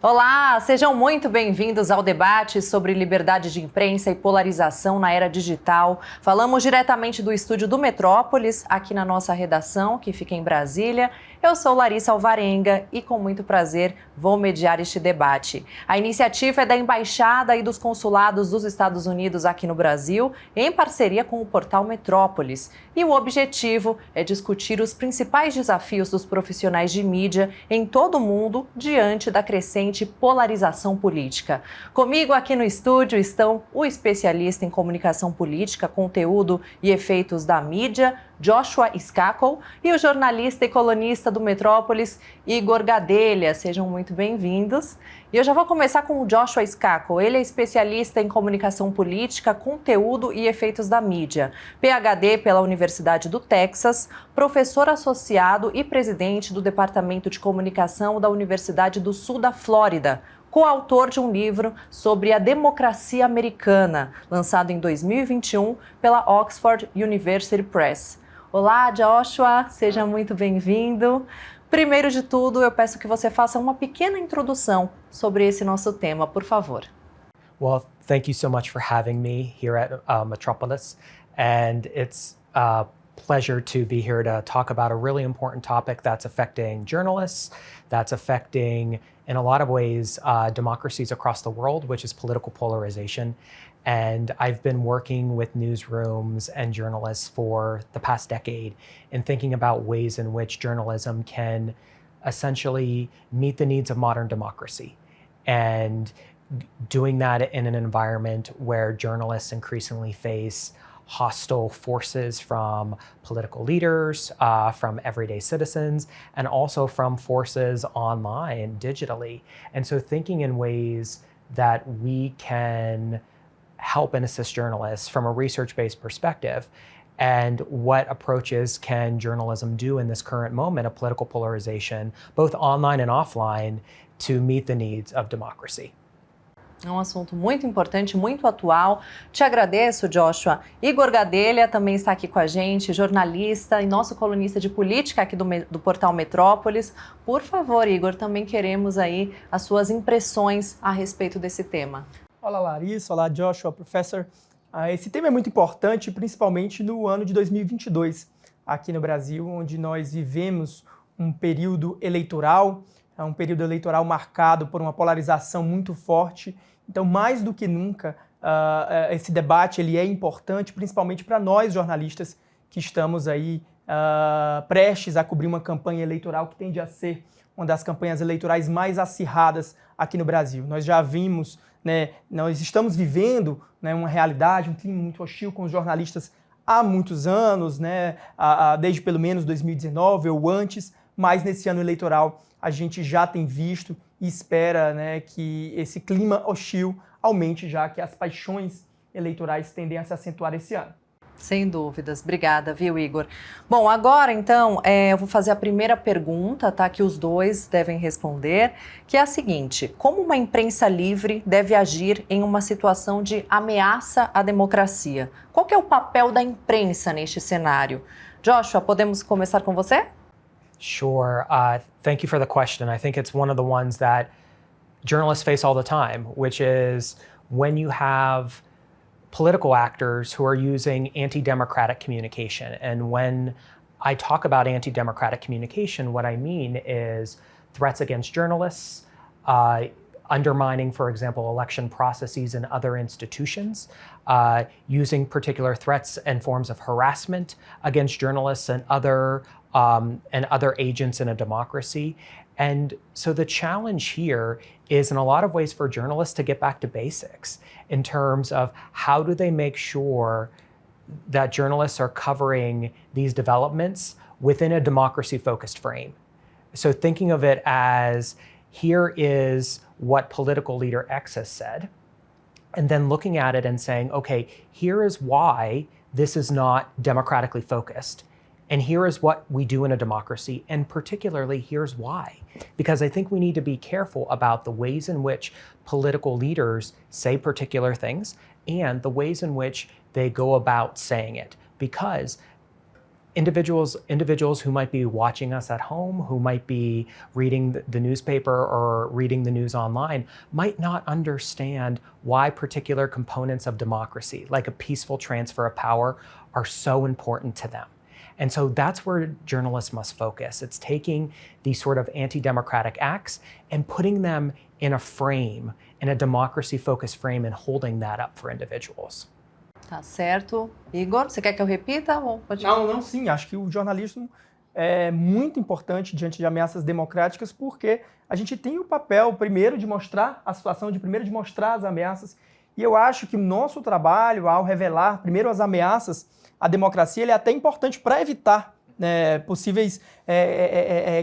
Olá, sejam muito bem-vindos ao debate sobre liberdade de imprensa e polarização na era digital. Falamos diretamente do estúdio do Metrópoles, aqui na nossa redação, que fica em Brasília. Eu sou Larissa Alvarenga e, com muito prazer, vou mediar este debate. A iniciativa é da Embaixada e dos Consulados dos Estados Unidos aqui no Brasil, em parceria com o portal Metrópoles. E o objetivo é discutir os principais desafios dos profissionais de mídia em todo o mundo diante da crescente polarização política. Comigo aqui no estúdio estão o especialista em comunicação política, conteúdo e efeitos da mídia, Joshua Scacco, e o jornalista e colunista do Metrópoles, Igor Gadelha. Sejam muito bem-vindos. E eu já vou começar com o Joshua Scacco. Ele é especialista em comunicação política, conteúdo e efeitos da mídia, PhD pela Universidade do Texas, professor associado e presidente do Departamento de Comunicação da Universidade do Sul da Flórida, coautor de um livro sobre a democracia americana, lançado em 2021 pela Oxford University Press. Olá, Joshua, seja muito bem-vindo. Primeiro de tudo, eu peço que você faça uma pequena introdução sobre esse nosso tema, por favor. Well, thank you so much for having me here at Metropolis, and it's a pleasure to be here to talk about a really important topic that's affecting journalists, that's affecting, in a lot of ways, democracies across the world, which is political polarization. And I've been working with newsrooms and journalists for the past decade in thinking about ways in which journalism can essentially meet the needs of modern democracy. And doing that in an environment where journalists increasingly face hostile forces from political leaders, from everyday citizens, and also from forces online, digitally. And so thinking in ways that we can help and assist journalists from a research-based perspective, and what approaches can journalism do in this current moment of political polarization, both online and offline, to meet the needs of democracy. É um assunto muito importante, muito atual. Te agradeço, Joshua. Igor Gadelha também está aqui com a gente, jornalista e nosso colunista de política aqui do portal Metrópoles. Por favor, Igor, também queremos aí as suas impressões a respeito desse tema. Olá, Larissa. Olá, Joshua, professor. Esse tema é muito importante, principalmente no ano de 2022, aqui no Brasil, onde nós vivemos um período eleitoral marcado por uma polarização muito forte. Então, mais do que nunca, esse debate ele é importante, principalmente para nós, jornalistas, que estamos aí prestes a cobrir uma campanha eleitoral que tende a ser uma das campanhas eleitorais mais acirradas aqui no Brasil. Nós já vimos, nós estamos vivendo uma realidade, um clima muito hostil com os jornalistas há muitos anos, desde pelo menos 2019 ou antes, mas nesse ano eleitoral a gente já tem visto e espera que esse clima hostil aumente, já que as paixões eleitorais tendem a se acentuar esse ano. Sem dúvidas. Obrigada, viu, Igor? Bom, agora, então, eu vou fazer a primeira pergunta, tá? Que os dois devem responder, que é a seguinte: como uma imprensa livre deve agir em uma situação de ameaça à democracia? Qual que é o papel da imprensa neste cenário? Joshua, podemos começar com você? Sure. Thank you for the question. I think it's one of the ones that journalists face all the time, which is when you have political actors who are using anti-democratic communication. And when I talk about anti-democratic communication, what I mean is threats against journalists, undermining, for example, election processes in other institutions, using particular threats and forms of harassment against journalists and other agents in a democracy. And so the challenge here is, in a lot of ways, for journalists to get back to basics in terms of how do they make sure that journalists are covering these developments within a democracy-focused frame. So thinking of it as, here is what political leader X has said, and then looking at it and saying, okay, here is why this is not democratically focused. And here is what we do in a democracy, and particularly here's why. Because I think we need to be careful about the ways in which political leaders say particular things and the ways in which they go about saying it. Because individuals who might be watching us at home, who might be reading the newspaper or reading the news online, might not understand why particular components of democracy, like a peaceful transfer of power, are so important to them. And so that's where journalists must focus. It's taking these sort of anti-democratic acts and putting them in a frame, in a democracy-focused frame, and holding that up for individuals. Tá certo. Igor, você quer que eu repita? Ou pode... Não, sim. Acho que o jornalismo é muito importante diante de ameaças democráticas, porque a gente tem o papel, primeiro, de mostrar a situação, primeiro de mostrar as ameaças. E eu acho que o nosso trabalho, ao revelar, primeiro, as ameaças à democracia, ele é até importante para evitar possíveis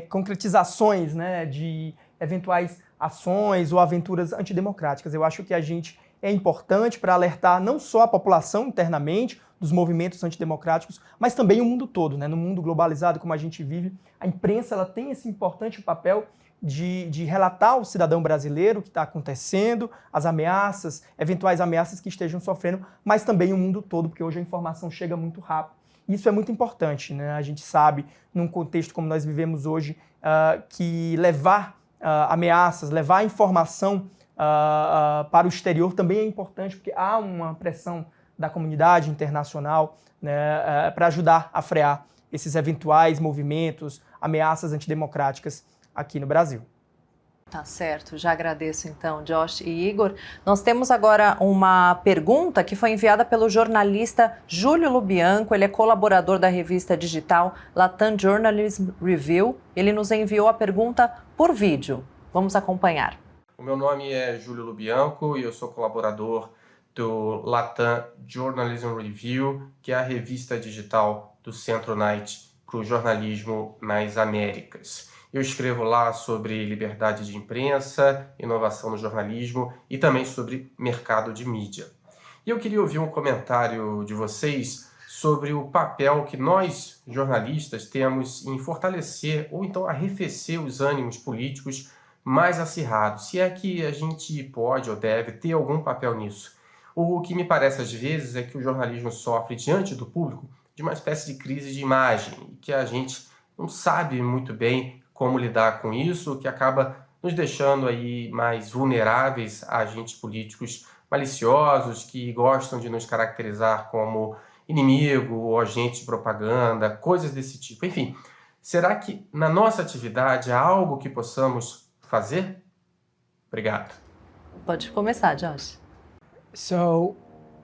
concretizações, né, de eventuais ações ou aventuras antidemocráticas. Eu acho que a gente é importante para alertar não só a população internamente dos movimentos antidemocráticos, mas também o mundo todo, né? No mundo globalizado como a gente vive, a imprensa ela tem esse importante papel de relatar ao cidadão brasileiro o que está acontecendo, as ameaças, eventuais ameaças que estejam sofrendo, mas também o mundo todo, porque hoje a informação chega muito rápido. Isso é muito importante, né? A gente sabe, num contexto como nós vivemos hoje, que levar ameaças, levar informação para o exterior também é importante, porque há uma pressão da comunidade internacional, né, para ajudar a frear esses eventuais movimentos, ameaças antidemocráticas aqui no Brasil. Tá certo, já agradeço então, Josh e Igor. Nós temos agora uma pergunta que foi enviada pelo jornalista Júlio Lubianco, ele é colaborador da revista digital Latam Journalism Review. Ele nos enviou a pergunta por vídeo. Vamos acompanhar. O meu nome é Júlio Lubianco e eu sou colaborador do Latam Journalism Review, que é a revista digital do Centro-Night para o jornalismo nas Américas. Eu escrevo lá sobre liberdade de imprensa, inovação no jornalismo e também sobre mercado de mídia. E eu queria ouvir um comentário de vocês sobre o papel que nós, jornalistas, temos em fortalecer ou então arrefecer os ânimos políticos mais acirrados, se é que a gente pode ou deve ter algum papel nisso. O que me parece às vezes é que o jornalismo sofre diante do público de uma espécie de crise de imagem, que a gente não sabe muito bem como lidar com isso, que acaba nos deixando aí mais vulneráveis a agentes políticos maliciosos que gostam de nos caracterizar como inimigo ou agente de propaganda, coisas desse tipo. Enfim, será que na nossa atividade há algo que possamos fazer? Obrigado. Pode começar, Josh. So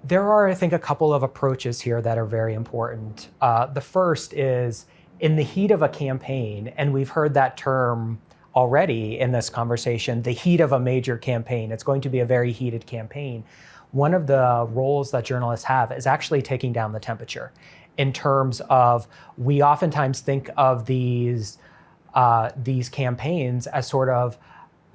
there are, I think, a couple of approaches here that are very important. The first is in the heat of a campaign, and we've heard that term already in this conversation, the heat of a major campaign. It's going to be a very heated campaign. One of the roles that journalists have is actually taking down the temperature in terms of, we oftentimes think of these campaigns as sort of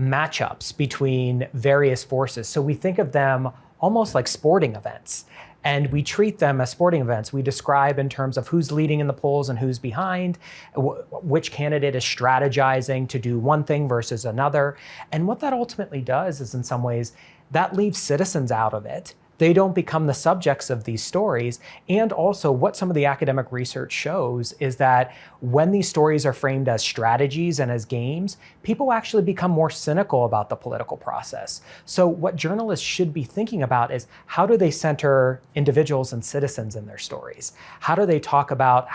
matchups between various forces. So we think of them almost like sporting events, and we treat them as sporting events. We describe in terms of who's leading in the polls and who's behind, which candidate is strategizing to do one thing versus another. And what that ultimately does is, in some ways, that leaves citizens out of it. They don't become the subjects of these stories. And also, what some of the academic research shows is that when these stories are framed as strategies and as games, people actually become more cynical about the political process. So what journalists should be thinking about is, how do they center individuals and citizens in their stories? How do they talk about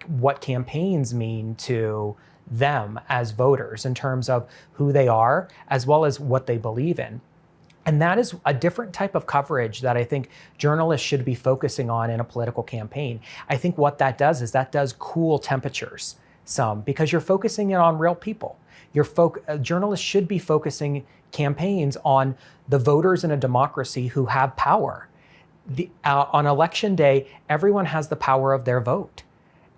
what campaigns mean to them as voters in terms of who they are, as well as what they believe in? And that is a different type of coverage that I think journalists should be focusing on in a political campaign. I think what that does is that does cool temperatures some, because you're focusing it on real people. Journalists should be focusing campaigns on the voters in a democracy who have power. On election day, everyone has the power of their vote.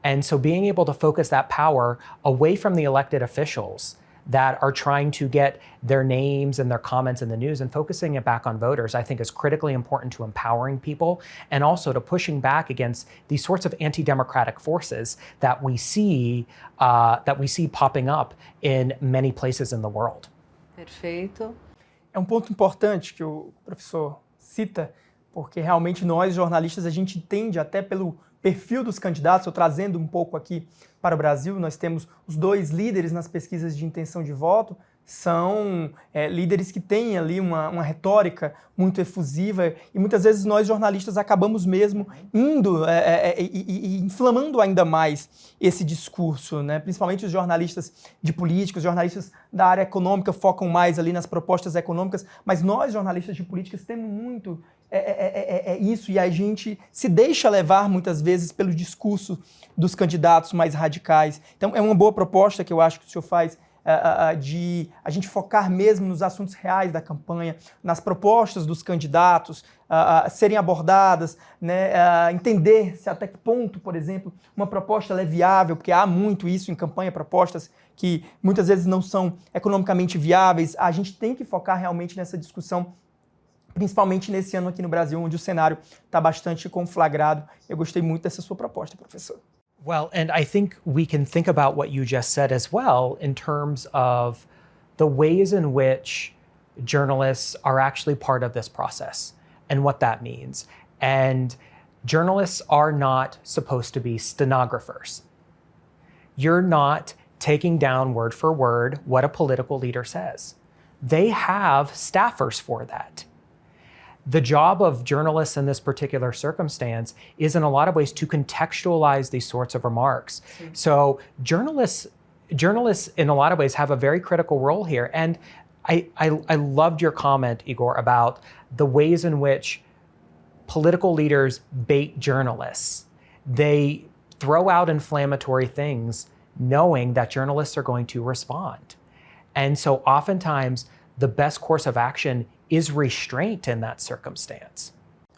And so being able to focus that power away from the elected officials that are trying to get their names and their comments in the news and focusing it back on voters, I think is critically important to empowering people and also to pushing back against these sorts of anti-democratic forces that we see popping up in many places in the world. Perfeito. É um ponto importante que o professor cita, porque realmente nós, jornalistas, a gente tende, até pelo perfil dos candidatos, eu trazendo um pouco aqui para o Brasil, nós temos os 2 líderes nas pesquisas de intenção de voto, são líderes que têm ali uma retórica muito efusiva e muitas vezes nós jornalistas acabamos mesmo indo e inflamando ainda mais esse discurso, né? Principalmente os jornalistas de política, os jornalistas da área econômica focam mais ali nas propostas econômicas, mas nós jornalistas de políticas temos muito isso e a gente se deixa levar muitas vezes pelo discurso dos candidatos mais radicais. Então é uma boa proposta que eu acho que o senhor faz, de a gente focar mesmo nos assuntos reais da campanha, nas propostas dos candidatos serem abordadas, né, entender se até que ponto, por exemplo, uma proposta ela é viável, porque há muito isso em campanha, propostas que muitas vezes não são economicamente viáveis. A gente tem que focar realmente nessa discussão, principalmente nesse ano aqui no Brasil, onde o cenário está bastante conflagrado. Eu gostei muito dessa sua proposta, professor. Well, and I think we can think about what you just said as well in terms of the ways in which journalists are actually part of this process and what that means. And journalists are not supposed to be stenographers. You're not taking down word for word what a political leader says. They have staffers for that. The job of journalists in this particular circumstance is in a lot of ways to contextualize these sorts of remarks. So journalists in a lot of ways have a very critical role here. And I loved your comment, Igor, about the ways in which political leaders bait journalists. They throw out inflammatory things knowing that journalists are going to respond. And so oftentimes the best course of action is restraint in that circumstance.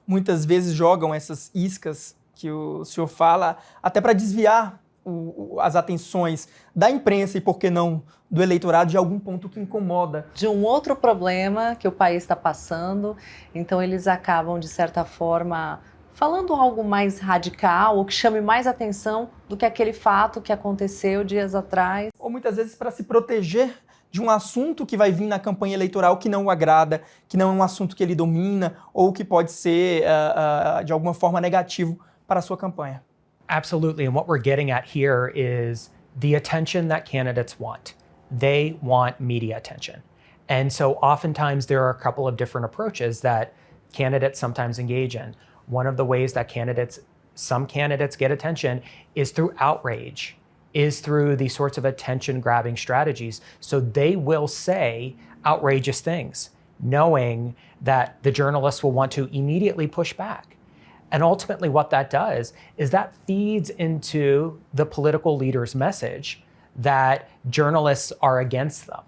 Muitas vezes jogam essas iscas que o senhor fala até para desviar as atenções da imprensa e, por que não, do eleitorado de algum ponto que incomoda. De um outro problema que o país está passando, então eles acabam, de certa forma, falando algo mais radical ou que chame mais atenção do que aquele fato que aconteceu dias atrás. Ou muitas vezes para se proteger de um assunto que vai vir na campanha eleitoral que não o agrada, que não é um assunto que ele domina ou que pode ser, de alguma forma, negativo para a sua campanha. Absolutely. And what we're getting at here is the attention that candidates want. They want media attention. And so oftentimes there are a couple of different approaches that candidates sometimes engage in. One of the ways that some candidates get attention is through outrage, is through these sorts of attention-grabbing strategies. So they will say outrageous things, knowing that the journalists will want to immediately push back. And ultimately what that does is that feeds into the political leader's message that journalists are against them.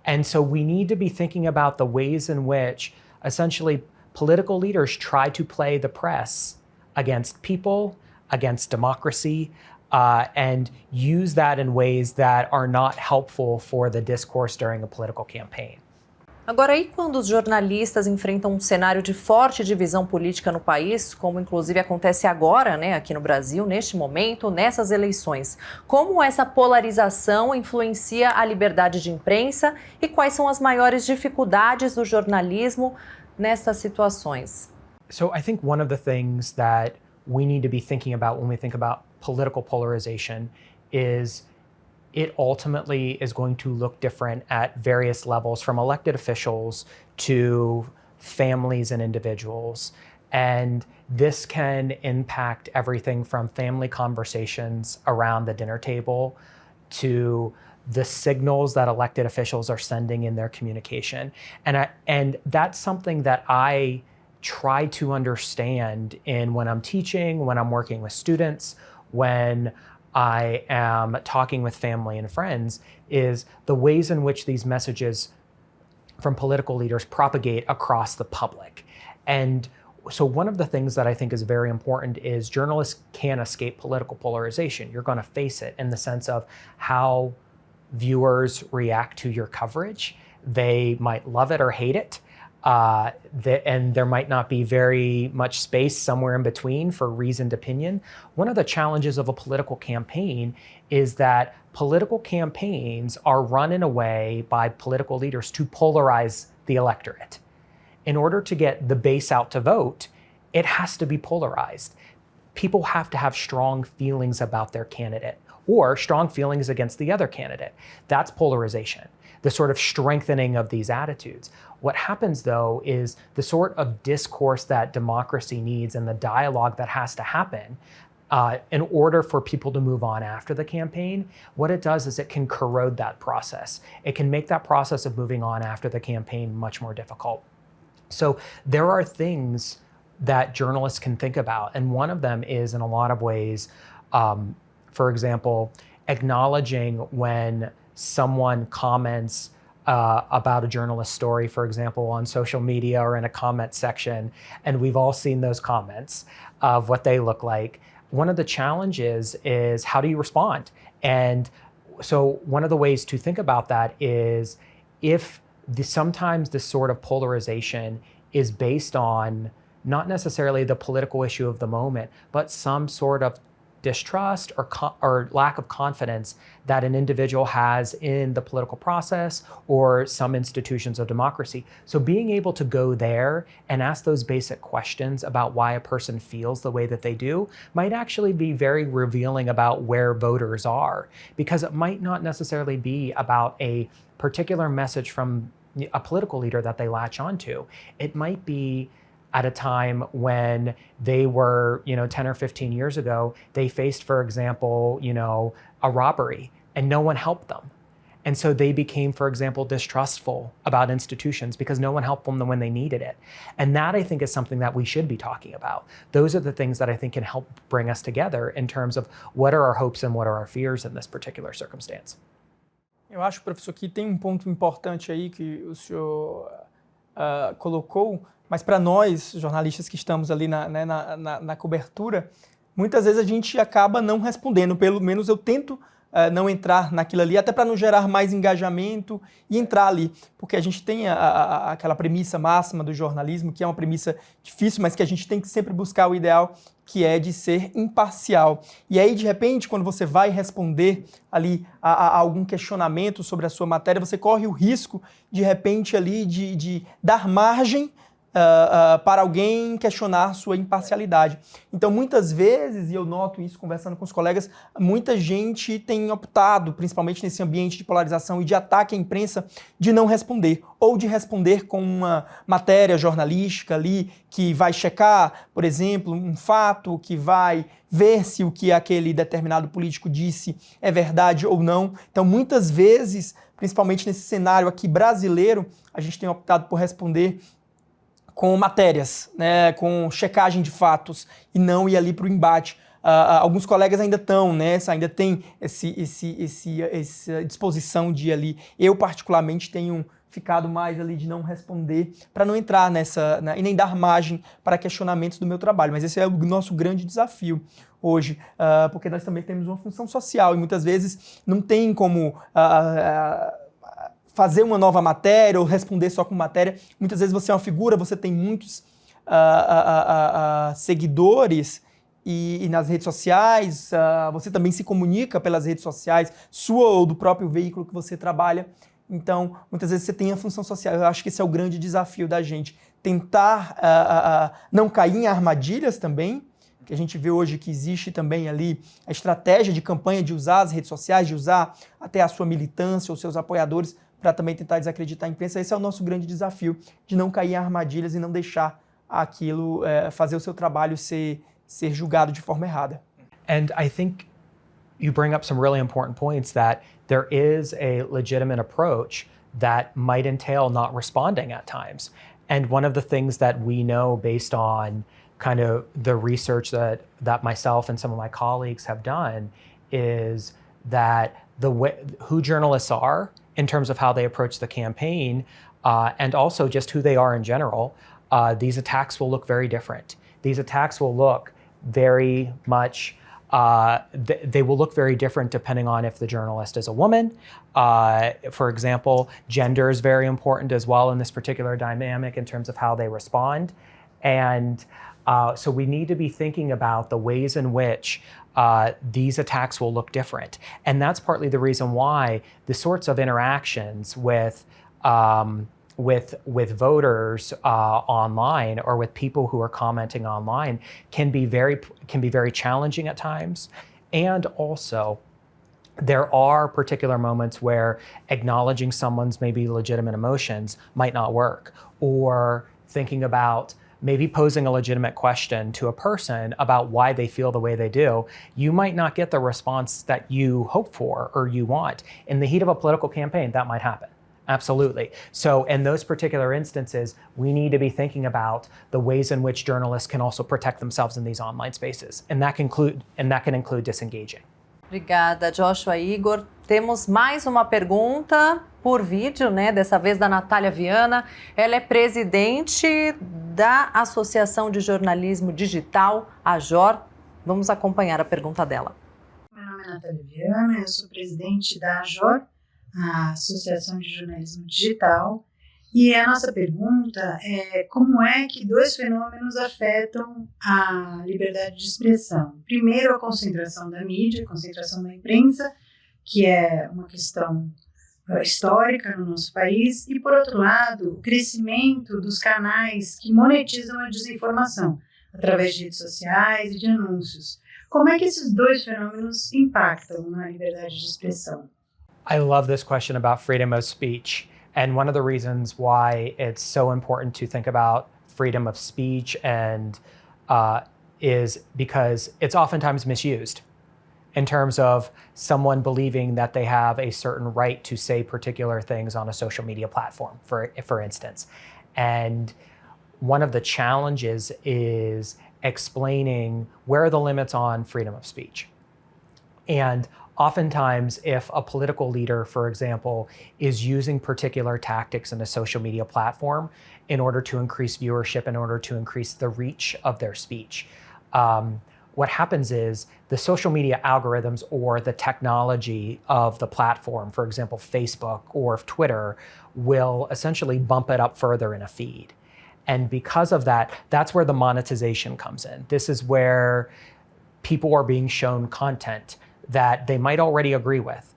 And so we need to be thinking about the ways in which essentially political leaders try to play the press against people, against democracy, and use that in ways that are not helpful for the discourse during a political campaign. Agora, e quando os jornalistas enfrentam um cenário de forte divisão política no país, como inclusive acontece agora, né, aqui no Brasil, neste momento, nessas eleições? Como essa polarização influencia a liberdade de imprensa e quais são as maiores dificuldades do jornalismo nessas situações? So I think one of the things that we need to be thinking about when we think about political polarization is it ultimately is going to look different at various levels, from elected officials to families and individuals. And this can impact everything from family conversations around the dinner table to the signals that elected officials are sending in their communication. And that's something that I try to understand when I'm teaching, when I'm working with students, when I am talking with family and friends, is the ways in which these messages from political leaders propagate across the public. And so one of the things that I think is very important is journalists can't escape political polarization. You're going to face it in the sense of how viewers react to your coverage. They might love it or hate it. And there might not be very much space somewhere in between for reasoned opinion. One of the challenges of a political campaign is that political campaigns are run in a way by political leaders to polarize the electorate. In order to get the base out to vote, it has to be polarized. people have to have strong feelings about their candidate or strong feelings against the other candidate. That's polarization, the sort of strengthening of these attitudes. What happens, though, is the sort of discourse that democracy needs and the dialogue that has to happen in order for people to move on after the campaign. What it does is it can corrode that process. It can make that process of moving on after the campaign much more difficult. So there are things that journalists can think about, and one of them is, in a lot of ways, for example, acknowledging when someone comments about a journalist story, for example, on social media or in a comment section, and we've all seen those comments of what they look like. One of the challenges is how do you respond? And so one of the ways to think about that is if sometimes this sort of polarization is based on not necessarily the political issue of the moment, but some sort of distrust or lack of confidence that an individual has in the political process or some institutions of democracy. So being able to go there and ask those basic questions about why a person feels the way that they do might actually be very revealing about where voters are, because it might not necessarily be about a particular message from a political leader that they latch onto. It might be at a time when they were, 10 or 15 years ago, they faced, for example, a robbery and no one helped them. And so they became, for example, distrustful about institutions because no one helped them when they needed it. And that, I think, is something that we should be talking about. Those are the things that I think can help bring us together in terms of what are our hopes and what are our fears in this particular circumstance. Eu acho, professor, que tem ponto importante aí que o senhor colocou, mas para nós, jornalistas que estamos ali na cobertura, muitas vezes a gente acaba não respondendo, pelo menos eu tento não entrar naquilo ali, até para não gerar mais engajamento e entrar ali, porque a gente tem aquela premissa máxima do jornalismo, que é uma premissa difícil, mas que a gente tem que sempre buscar o ideal, que é de ser imparcial. E aí, de repente, quando você vai responder ali a algum questionamento sobre a sua matéria, você corre o risco, de repente, ali de dar margem para alguém questionar sua imparcialidade. Então, muitas vezes, e eu noto isso conversando com os colegas, muita gente tem optado, principalmente nesse ambiente de polarização e de ataque à imprensa, de não responder, ou de responder com uma matéria jornalística ali, que vai checar, por exemplo, um fato, que vai ver se o que aquele determinado político disse é verdade ou não. Então, muitas vezes, principalmente nesse cenário aqui brasileiro, a gente tem optado por responder com matérias, né, com checagem de fatos, e não ir ali para o embate. Alguns colegas ainda estão, né, ainda tem essa disposição de ir ali. Eu, particularmente, tenho ficado mais ali de não responder, para não entrar nessa, e nem dar margem para questionamentos do meu trabalho. Mas esse é o nosso grande desafio hoje, porque nós também temos uma função social, e muitas vezes não tem como fazer uma nova matéria ou responder só com matéria. Muitas vezes você é uma figura, você tem muitos seguidores e nas redes sociais, você também se comunica pelas redes sociais, sua ou do próprio veículo que você trabalha. Então, muitas vezes você tem a função social. Eu acho que esse é o grande desafio da gente. Tentar não cair em armadilhas também, que a gente vê hoje que existe também ali a estratégia de campanha de usar as redes sociais, de usar até a sua militância ou seus apoiadores para também tentar desacreditar a imprensa. Esse é o nosso grande desafio, de não cair em armadilhas e não deixar aquilo, fazer o seu trabalho ser julgado de forma errada. And I think you bring up some really important points, that there is a legitimate approach that might entail not responding at times. And one of the things that we know based on kind of the research that myself and some of my colleagues have done is that who journalists are in terms of how they approach the campaign, and also just who they are in general, these attacks will look very different. These attacks will look very much, they will look very different depending on if the journalist is a woman. For example, gender is very important as well in this particular dynamic in terms of how they respond. And so we need to be thinking about the ways in which these attacks will look different. And that's partly the reason why the sorts of interactions with with voters online or with people who are commenting online can be very challenging at times. And also, there are particular moments where acknowledging someone's maybe legitimate emotions might not work, or thinking about maybe posing a legitimate question to a person about why they feel the way they do, you might not get the response that you hope for or you want. In the heat of a political campaign, that might happen. Absolutely. So in those particular instances, we need to be thinking about the ways in which journalists can also protect themselves in these online spaces. And that can include disengaging. Obrigada, Joshua e Igor. Temos mais uma pergunta por vídeo, né? Dessa vez da Natália Viana. Ela é presidente da Associação de Jornalismo Digital, AJOR. Vamos acompanhar a pergunta dela. Meu nome é Natália Viana, eu sou presidente da AJOR, a Associação de Jornalismo Digital. E a nossa pergunta é como é que dois fenômenos afetam a liberdade de expressão. Primeiro, a concentração da mídia, a concentração da imprensa, que é uma questão histórica no nosso país, e, por outro lado, o crescimento dos canais que monetizam a desinformação, através de redes sociais e de anúncios. Como é que esses dois fenômenos impactam na liberdade de expressão? I love this question about freedom of speech. And one of the reasons why it's so important to think about freedom of speech is because it's oftentimes misused in terms of someone believing that they have a certain right to say particular things on a social media platform, for instance. And one of the challenges is explaining where are the limits on freedom of speech. And oftentimes, if a political leader, for example, is using particular tactics in a social media platform in order to increase viewership, in order to increase the reach of their speech, what happens is the social media algorithms or the technology of the platform, for example, Facebook or Twitter, will essentially bump it up further in a feed. And because of that, that's where the monetization comes in. This is where people are being shown content that they might already agree with.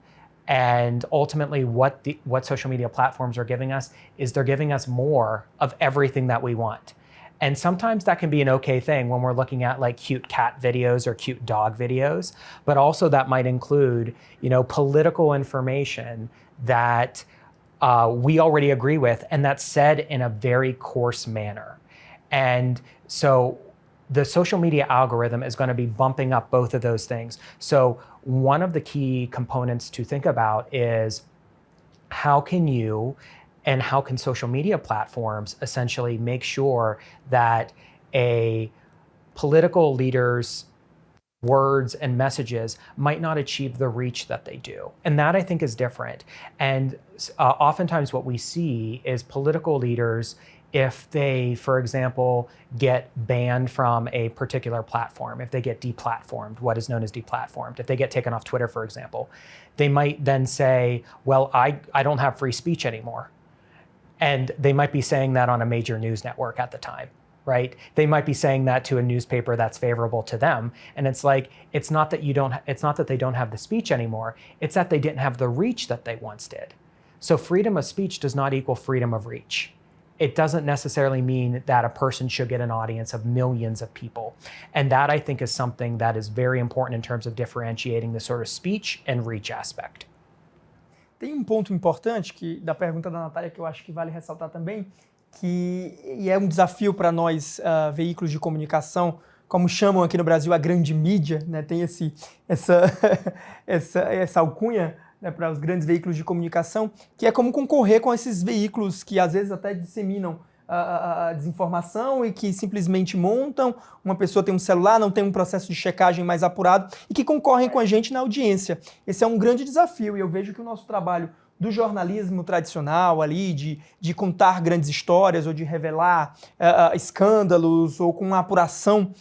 And ultimately what social media platforms are giving us is they're giving us more of everything that we want. And sometimes that can be an okay thing when we're looking at like cute cat videos or cute dog videos, but also that might include, political information that we already agree with, and that's said in a very coarse manner. And so the social media algorithm is going to be bumping up both of those things. So one of the key components to think about is how can social media platforms essentially make sure that a political leader's words and messages might not achieve the reach that they do. And that, I think, is different. And oftentimes what we see is political leaders, if they, for example, get banned from a particular platform, if they get deplatformed, what is known as deplatformed, if they get taken off Twitter, for example, they might then say, well, I don't have free speech anymore. And they might be saying that on a major news network at the time, right? They might be saying that to a newspaper that's favorable to them. And it's like, it's not that they don't have the speech anymore, it's that they didn't have the reach that they once did. So freedom of speech does not equal freedom of reach. It doesn't necessarily mean that a person should get an audience of millions of people. And that, I think, is something that is very important in terms of differentiating the sort of speech and reach aspect. Tem ponto importante da pergunta da Natália que eu acho que vale ressaltar também, e é um desafio para nós, veículos de comunicação, como chamam aqui no Brasil a grande mídia, né? Tem essa alcunha, né, para os grandes veículos de comunicação, que é como concorrer com esses veículos que às vezes até disseminam a desinformação e que simplesmente montam, uma pessoa tem um celular, não tem um processo de checagem mais apurado e que concorrem com a gente na audiência. Esse é um grande desafio e eu vejo que o nosso trabalho do jornalismo tradicional ali, de contar grandes histórias ou de revelar escândalos ou com uma apuração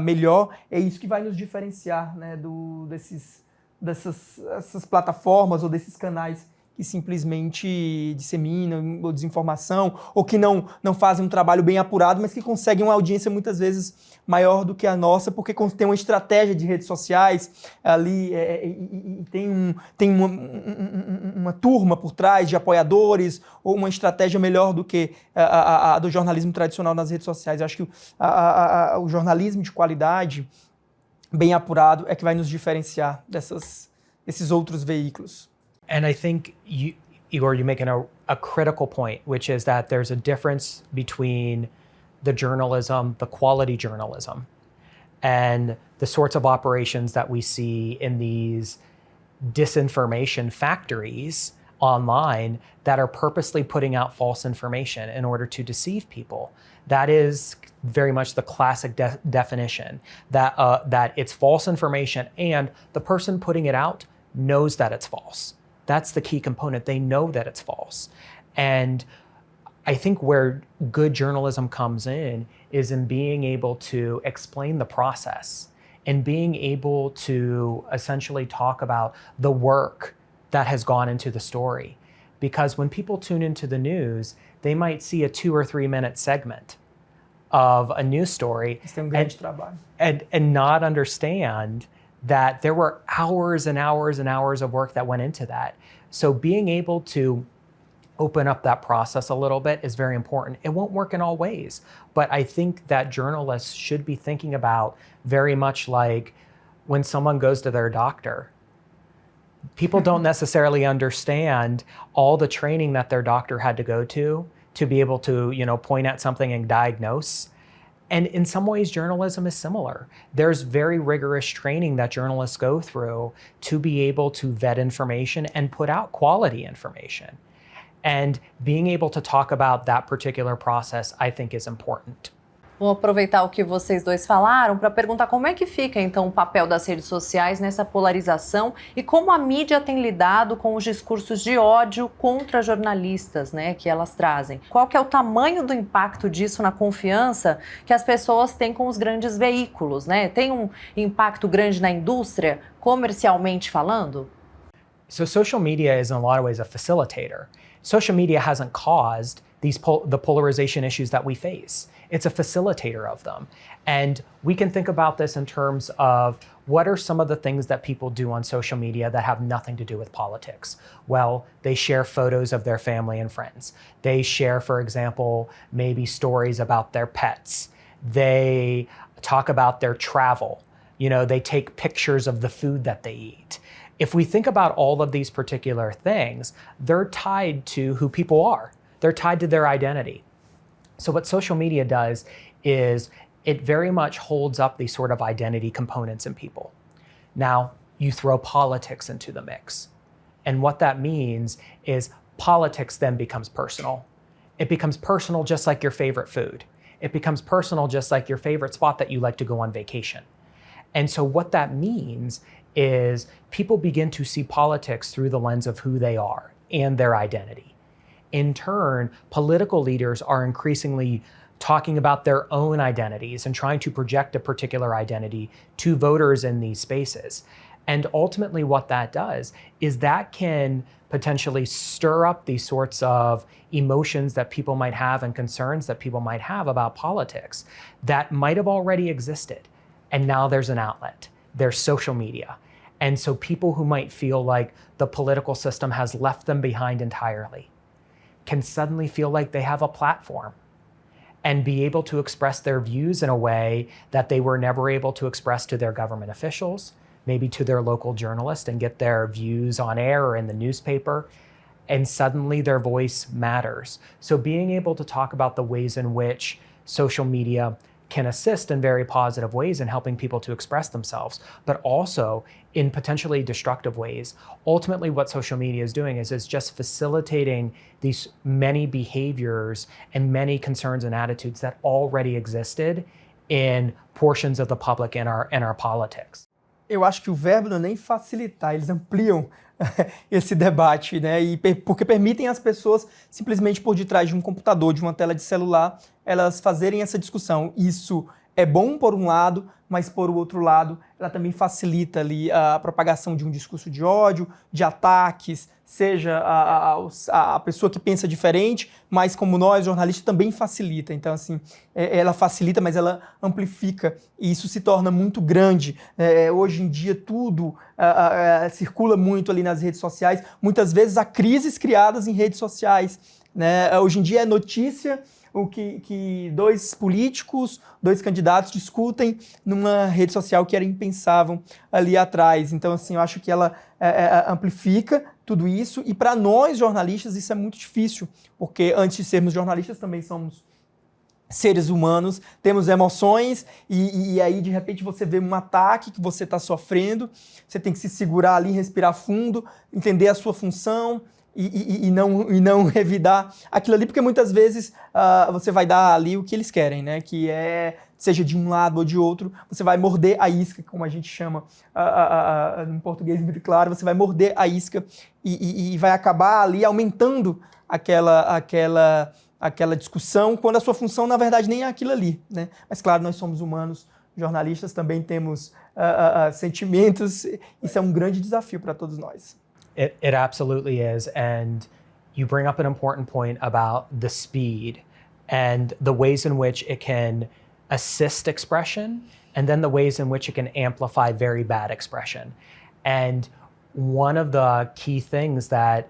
melhor, é isso que vai nos diferenciar, né, dessas plataformas ou desses canais que simplesmente disseminam ou desinformação, ou que não fazem um trabalho bem apurado, mas que conseguem uma audiência muitas vezes maior do que a nossa, porque tem uma estratégia de redes sociais ali e tem uma turma por trás de apoiadores, ou uma estratégia melhor do que a do jornalismo tradicional nas redes sociais. Eu acho que o jornalismo de qualidade, bem apurado, é que vai nos diferenciar desses outros veículos. And I think, Igor, you make a critical point, which is that there's a difference between the journalism, the quality journalism, and the sorts of operations that we see in these disinformation factories online that are purposely putting out false information in order to deceive people. That is very much the classic definition, that it's false information and the person putting it out knows that it's false. That's the key component. They know that it's false. And I think where good journalism comes in is in being able to explain the process and being able to essentially talk about the work that has gone into the story. Because when people tune into the news, they might see a 2 or 3 minute segment of a news story and not understand that there were hours and hours and hours of work that went into that. So being able to open up that process a little bit is very important. It won't work in all ways, but I think that journalists should be thinking about very much like when someone goes to their doctor. People don't necessarily understand all the training that their doctor had to go to be able to, point at something and diagnose. And in some ways, journalism is similar. There's very rigorous training that journalists go through to be able to vet information and put out quality information. And being able to talk about that particular process, I think, is important. Vou aproveitar o que vocês dois falaram para perguntar como é que fica, então, o papel das redes sociais nessa polarização e como a mídia tem lidado com os discursos de ódio contra jornalistas, né, que elas trazem. Qual que é o tamanho do impacto disso na confiança que as pessoas têm com os grandes veículos, né? Tem um impacto grande na indústria, comercialmente falando? So social media is, in a lot of ways, a facilitator. Social media hasn't caused the polarization issues that we face. It's a facilitator of them. And we can think about this in terms of what are some of the things that people do on social media that have nothing to do with politics? Well, they share photos of their family and friends. They share, for example, maybe stories about their pets. They talk about their travel. They take pictures of the food that they eat. If we think about all of these particular things, they're tied to who people are. They're tied to their identity. So what social media does is it very much holds up these sort of identity components in people. Now, you throw politics into the mix. And what that means is politics then becomes personal. It becomes personal just like your favorite food. It becomes personal just like your favorite spot that you like to go on vacation. And so what that means is people begin to see politics through the lens of who they are and their identity. In turn, political leaders are increasingly talking about their own identities and trying to project a particular identity to voters in these spaces. And ultimately what that does is that can potentially stir up these sorts of emotions that people might have and concerns that people might have about politics that might have already existed. And now there's an outlet. There's social media. And so people who might feel like the political system has left them behind entirely can suddenly feel like they have a platform and be able to express their views in a way that they were never able to express to their government officials, maybe to their local journalist, and get their views on air or in the newspaper. And suddenly their voice matters. So being able to talk about the ways in which social media can assist in very positive ways in helping people to express themselves, but also in potentially destructive ways. Ultimately, what social media is doing is just facilitating these many behaviors and many concerns and attitudes that already existed in portions of the public in our politics. Eu acho que o verbo não é nem facilitar, eles ampliam esse debate, né? Porque permitem às pessoas, simplesmente por detrás de um computador, de uma tela de celular, elas fazerem essa discussão. Isso é bom por um lado, mas por o outro lado, ela também facilita ali a propagação de um discurso de ódio, de ataques, seja a pessoa que pensa diferente, mas como nós, jornalistas, também facilita. Então, assim, ela facilita, mas ela amplifica, e isso se torna muito grande. Hoje em dia, tudo circula muito ali nas redes sociais. Muitas vezes há crises criadas em redes sociais, né? Hoje em dia é notícia o que dois políticos, dois candidatos discutem numa rede social que era impensável ali atrás. Então, assim, eu acho que ela amplifica tudo isso, e para nós, jornalistas, isso é muito difícil, porque antes de sermos jornalistas também somos seres humanos, temos emoções, e aí, de repente, você vê um ataque que você está sofrendo, você tem que se segurar ali, respirar fundo, entender a sua função, e não revidar aquilo ali, porque muitas vezes você vai dar ali o que eles querem, né? Que seja de um lado ou de outro, você vai morder a isca, como a gente chama em português muito claro, você vai morder a isca e vai acabar ali aumentando aquela discussão, quando a sua função, na verdade, nem é aquilo ali, né? Mas, claro, nós somos humanos, jornalistas também temos sentimentos, isso é um grande desafio para todos nós. It absolutely is. And you bring up an important point about the speed and the ways in which it can assist expression, and then the ways in which it can amplify very bad expression. And one of the key things that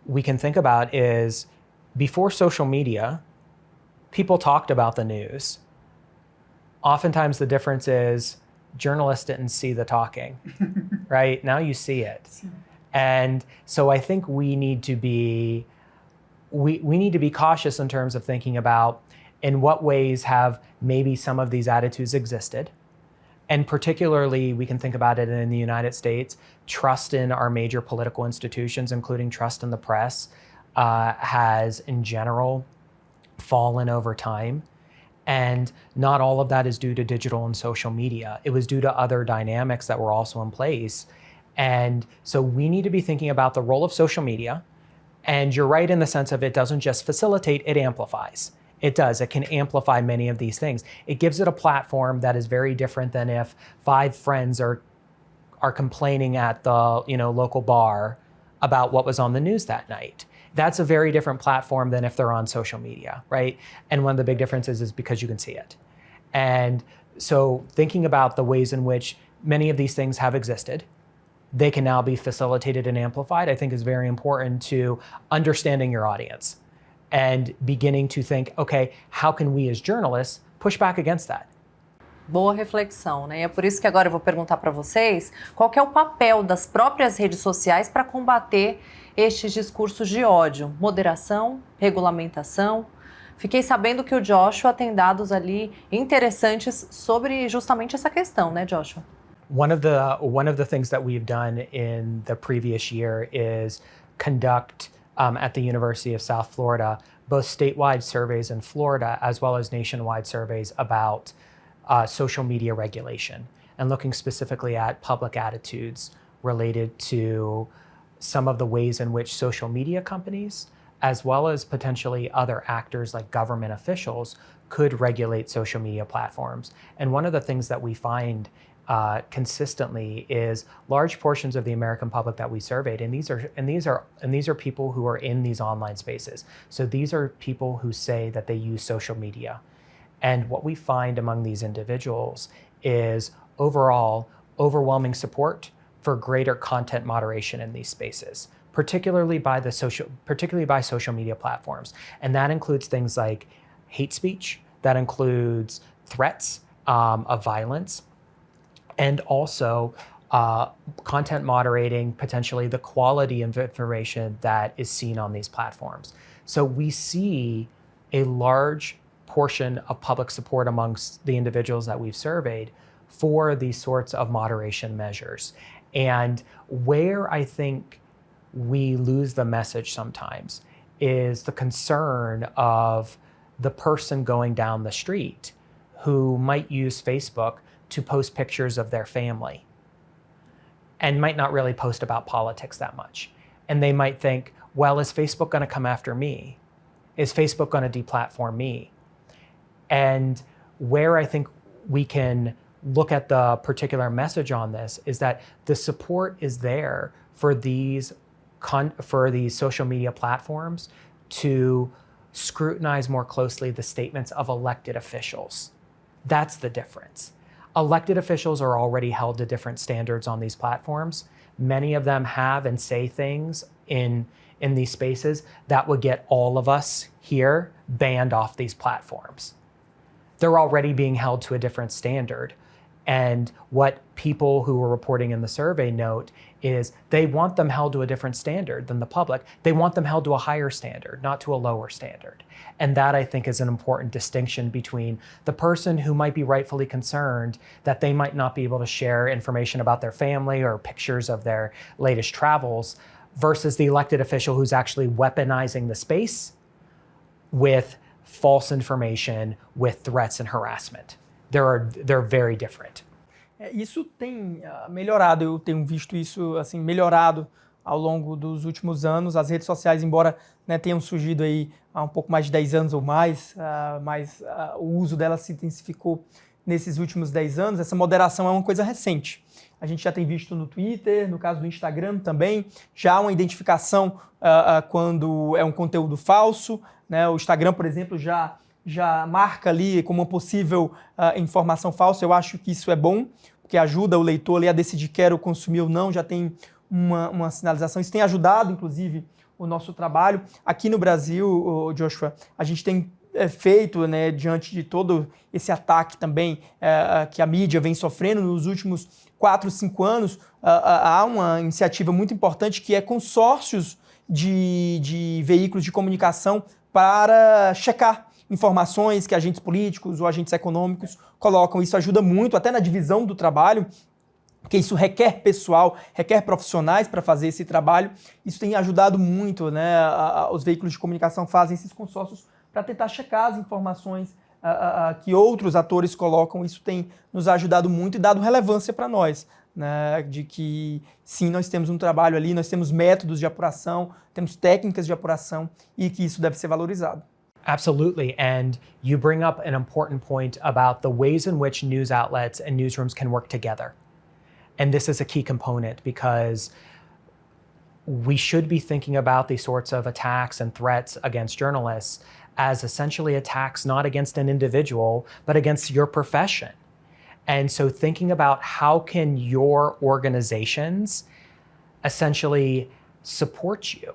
we can think about is, before social media, people talked about the news. Oftentimes the difference is journalists didn't see the talking, right? Now you see it. And so I think we need to be cautious in terms of thinking about in what ways have maybe some of these attitudes existed. And particularly, we can think about it in the United States, trust in our major political institutions, including trust in the press, has in general fallen over time. And not all of that is due to digital and social media. It was due to other dynamics that were also in place. And so we need to be thinking about the role of social media. And you're right in the sense of it doesn't just facilitate, it amplifies. It does. It can amplify many of these things. It gives it a platform that is very different than if 5 friends are complaining at the local bar about what was on the news that night. That's a very different platform than if they're on social media, right? And one of the big differences is because you can see it. And so thinking about the ways in which many of these things have existed, they can now be facilitated and amplified, I think is very important to understanding your audience and beginning to think, okay, how can we as journalists push back against that? Boa reflexão, né? E é por isso que agora eu vou perguntar para vocês qual que é o papel das próprias redes sociais para combater estes discursos de ódio. Moderação, regulamentação. Fiquei sabendo que o Joshua tem dados ali interessantes sobre justamente essa questão, né, Joshua? One of the things that we've done in the previous year is conduct at the University of South Florida both statewide surveys in Florida as well as nationwide surveys about social media regulation, and looking specifically at public attitudes related to some of the ways in which social media companies, as well as potentially other actors like government officials, could regulate social media platforms. And one of the things that we find consistently is large portions of the American public that we surveyed, and these are people who are in these online spaces. So these are people who say that they use social media. And what we find among these individuals is overall overwhelming support for greater content moderation in these spaces, particularly by social media platforms. And that includes things like hate speech, that includes threats of violence, and also content moderating potentially the quality of information that is seen on these platforms. So we see a large portion of public support amongst the individuals that we've surveyed for these sorts of moderation measures. And where I think we lose the message sometimes is the concern of the person going down the street who might use Facebook to post pictures of their family and might not really post about politics that much. And they might think, well, is Facebook going to come after me? Is Facebook going to deplatform me? And where I think we can look at the particular message on this is that the support is there for these social media platforms to scrutinize more closely the statements of elected officials. That's the difference. Elected officials are already held to different standards on these platforms. Many of them have and say things in these spaces that would get all of us here banned off these platforms. They're already being held to a different standard. And what people who were reporting in the survey note is they want them held to a different standard than the public. They want them held to a higher standard, not to a lower standard. And that, I think, is an important distinction between the person who might be rightfully concerned that they might not be able to share information about their family or pictures of their latest travels versus the elected official who's actually weaponizing the space with false information, with threats and harassment. They're very different. Isso tem melhorado, eu tenho visto isso assim, melhorado ao longo dos últimos anos. As redes sociais, embora, né, tenham surgido aí há um pouco mais de 10 anos ou mais, mas o uso delas se intensificou nesses últimos 10 anos. Essa moderação é uma coisa recente. A gente já tem visto no Twitter, no caso do Instagram também, já há uma identificação quando é um conteúdo falso, né? O Instagram, por exemplo, já marca ali como uma possível informação falsa. Eu acho que isso é bom, porque ajuda o leitor ali a decidir quero consumir ou não, já tem uma sinalização. Isso tem ajudado, inclusive, o nosso trabalho. Aqui no Brasil, Joshua, a gente tem feito, né, diante de todo esse ataque também que a mídia vem sofrendo nos últimos 4, 5 anos, há uma iniciativa muito importante que é consórcios de veículos de comunicação para checar informações que agentes políticos ou agentes econômicos colocam. Isso ajuda muito, até na divisão do trabalho, porque isso requer pessoal, requer profissionais para fazer esse trabalho. Isso tem ajudado muito, né? Os veículos de comunicação fazem esses consórcios para tentar checar as informações que outros atores colocam. Isso tem nos ajudado muito e dado relevância para nós, né? De que, sim, nós temos um trabalho ali, nós temos métodos de apuração, temos técnicas de apuração e que isso deve ser valorizado. Absolutely. And you bring up an important point about the ways in which news outlets and newsrooms can work together. And this is a key component because we should be thinking about these sorts of attacks and threats against journalists as essentially attacks not against an individual, but against your profession. And so thinking about how can your organizations essentially support you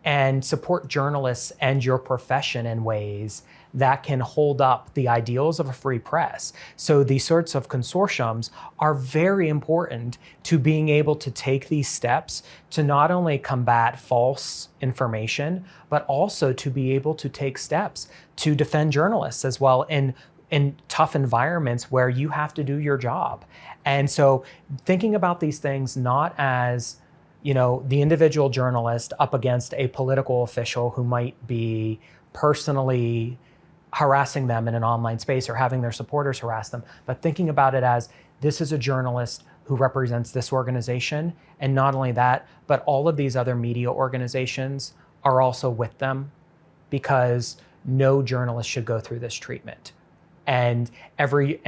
and support journalists and your profession in ways that can hold up the ideals of a free press. So these sorts of consortiums are very important to being able to take these steps to not only combat false information, but also to be able to take steps to defend journalists as well in tough environments where you have to do your job. And so thinking about these things not as, you know, the individual journalist up against a political official who might be personally harassing them in an online space or having their supporters harass them, but thinking about it as this is a journalist who represents this organization. And not only that, but all of these other media organizations are also with them because no journalist should go through this treatment. And every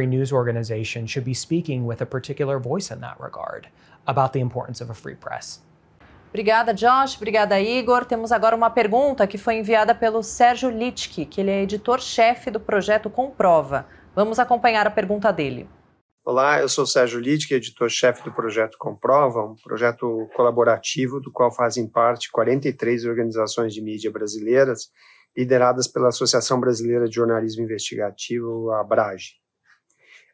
news organization should be speaking with a particular voice in that regard about the importance of a free press. Obrigada, Josh. Obrigada, Igor. Temos agora uma pergunta que foi enviada pelo Sérgio Littke, que ele é editor-chefe do projeto Comprova. Vamos acompanhar a pergunta dele. Olá, eu sou Sérgio Littke, editor-chefe do projeto Comprova, um projeto colaborativo do qual fazem parte 43 organizações de mídia brasileiras, lideradas pela Associação Brasileira de Jornalismo Investigativo, a ABRAGE.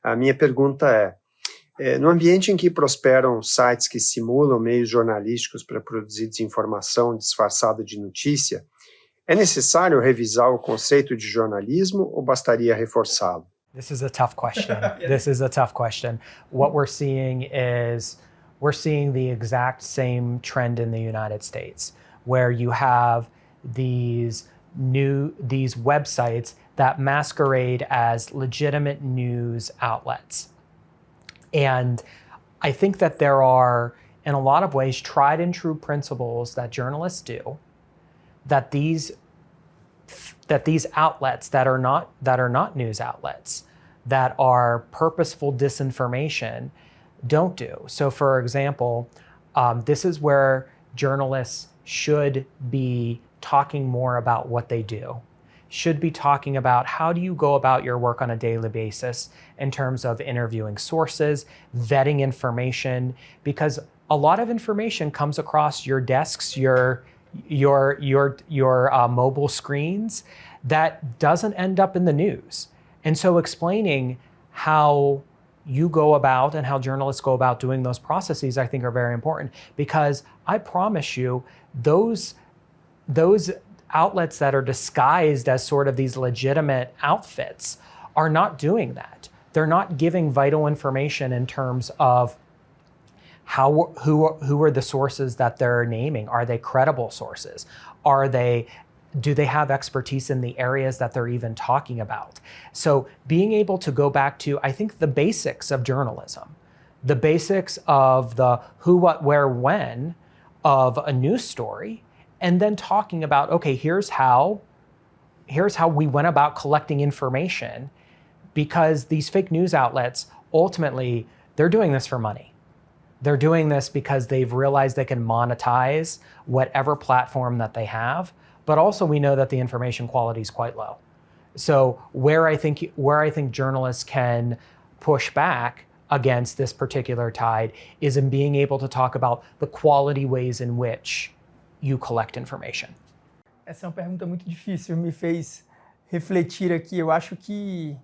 A minha pergunta no ambiente em que prosperam sites que simulam meios jornalísticos para produzir desinformação disfarçada de notícia, é necessário revisar o conceito de jornalismo ou bastaria reforçá-lo? This is a tough question. This is a tough question. What we're seeing is the exact same trend in the United States, where you have these websites that masquerade as legitimate news outlets. And I think that there are, in a lot of ways, tried and true principles that journalists do, that these outlets that are not news outlets, that are purposeful disinformation don't do. So for example, this is where journalists should be talking more about what they do, should be talking about how do you go about your work on a daily basis in terms of interviewing sources, vetting information, because a lot of information comes across your desks, your mobile screens that doesn't end up in the news. And so explaining how you go about and how journalists go about doing those processes, I think are very important, because I promise you, those outlets that are disguised as sort of these legitimate outfits are not doing that. They're not giving vital information in terms of who are the sources that they're naming? Are they credible sources? Do they have expertise in the areas that they're even talking about? So being able to go back to, I think, the basics of journalism, the basics of the who, what, where, when of a news story, and then talking about, okay, here's how we went about collecting information, because these fake news outlets, ultimately, they're doing this for money. They're doing this because they've realized they can monetize whatever platform that they have, but also we know that the information quality is quite low. So where I think journalists can push back against this particular tide is in being able to talk about the quality ways in which you collect information. Essa é uma pergunta muito difícil, me fez refletir aqui. Eu acho que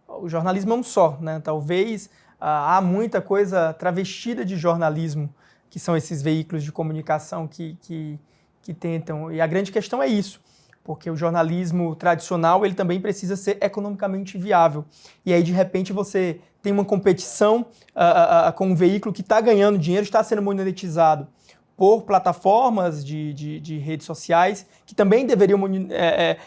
o jornalismo é um só, né? Talvez há muita coisa travestida de jornalismo, que são esses veículos de comunicação que tentam. E a grande questão é isso, porque o jornalismo tradicional ele também precisa ser economicamente viável. E aí, de repente, você tem uma competição com um veículo que está ganhando dinheiro, está sendo monetizado por plataformas de redes sociais que também deveriam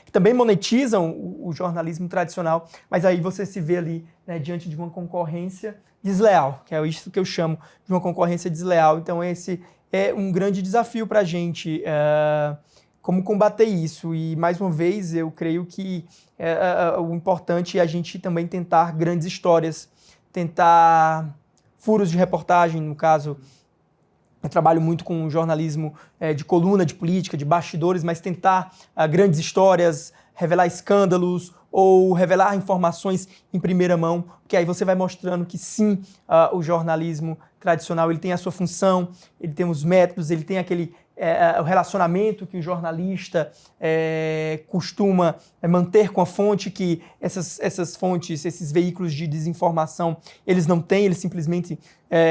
que também monetizam o jornalismo tradicional, mas aí você se vê ali, né, diante de uma concorrência desleal, que é isso que eu chamo de uma concorrência desleal. Então esse é um grande desafio para a gente, como combater isso. E mais uma vez eu creio que o importante é a gente também tentar grandes histórias, tentar furos de reportagem, no caso. Eu trabalho muito com jornalismo de coluna, de política, de bastidores, mas tentar grandes histórias, revelar escândalos ou revelar informações em primeira mão, porque aí você vai mostrando que sim, o jornalismo tradicional ele tem a sua função, ele tem os métodos, ele tem aquele o relacionamento que o jornalista costuma manter com a fonte, que essas fontes, esses veículos de desinformação, eles não têm, eles simplesmente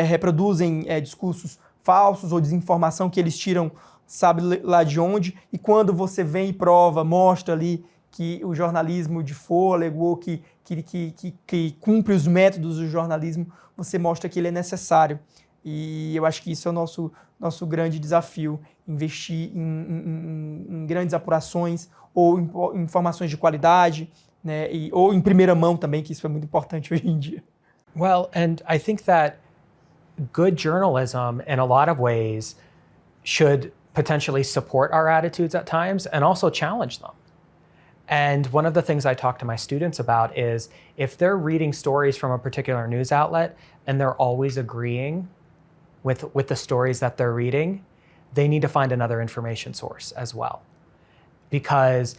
reproduzem discursos falsos ou desinformação que eles tiram, sabe lá de onde, e quando você vem e prova, mostra ali que o jornalismo de fôlego ou que cumpre os métodos do jornalismo, você mostra que ele é necessário. E eu acho que isso é o nosso grande desafio, investir em grandes apurações ou em informações de qualidade, né, ou em primeira mão também, que isso é muito importante hoje em dia. Well, and I think that good journalism, in a lot of ways, should potentially support our attitudes at times and also challenge them. And one of the things I talk to my students about is if they're reading stories from a particular news outlet and they're always agreeing with the stories that they're reading, they need to find another information source as well. Because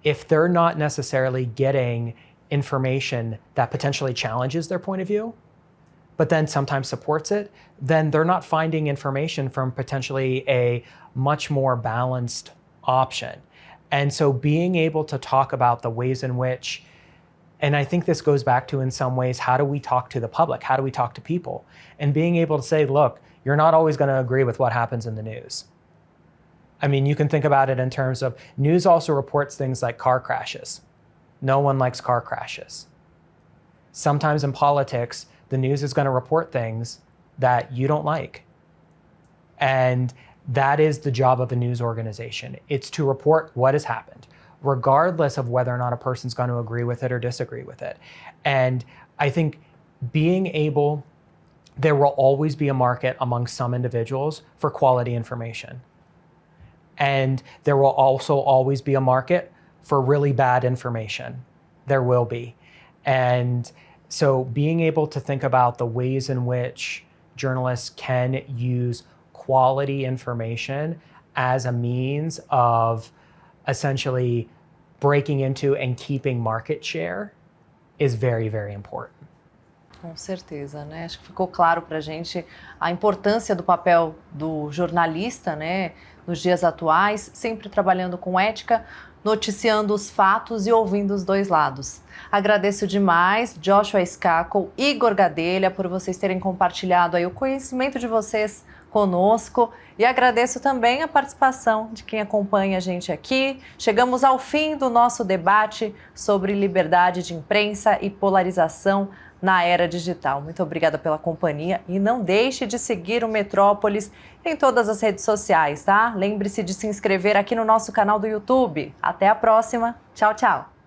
if they're not necessarily getting information that potentially challenges their point of view, but then sometimes supports it, then they're not finding information from potentially a much more balanced option. And so being able to talk about the ways in which, and I think this goes back to, in some ways, how do we talk to the public? How do we talk to people? And being able to say, look, you're not always going to agree with what happens in the news. I mean, you can think about it in terms of news also reports things like car crashes. No one likes car crashes. Sometimes in politics, the news is going to report things that you don't like. And that is the job of a news organization. It's to report what has happened, regardless of whether or not a person's going to agree with it or disagree with it. And I think there will always be a market among some individuals for quality information. And there will also always be a market for really bad information. There will be. And so being able to think about the ways in which journalists can use quality information as a means of essentially breaking into and keeping market share is very, very important. Com certeza, né? Acho que ficou claro para a gente a importância do papel do jornalista, né, nos dias atuais, sempre trabalhando com ética, noticiando os fatos e ouvindo os dois lados. Agradeço demais, Joshua Scacco, Igor Gadelha, por vocês terem compartilhado aí o conhecimento de vocês conosco, e agradeço também a participação de quem acompanha a gente aqui. Chegamos ao fim do nosso debate sobre liberdade de imprensa e polarização na era digital. Muito obrigada pela companhia e não deixe de seguir o Metrópoles em todas as redes sociais, tá? Lembre-se de se inscrever aqui no nosso canal do YouTube. Até a próxima. Tchau, tchau.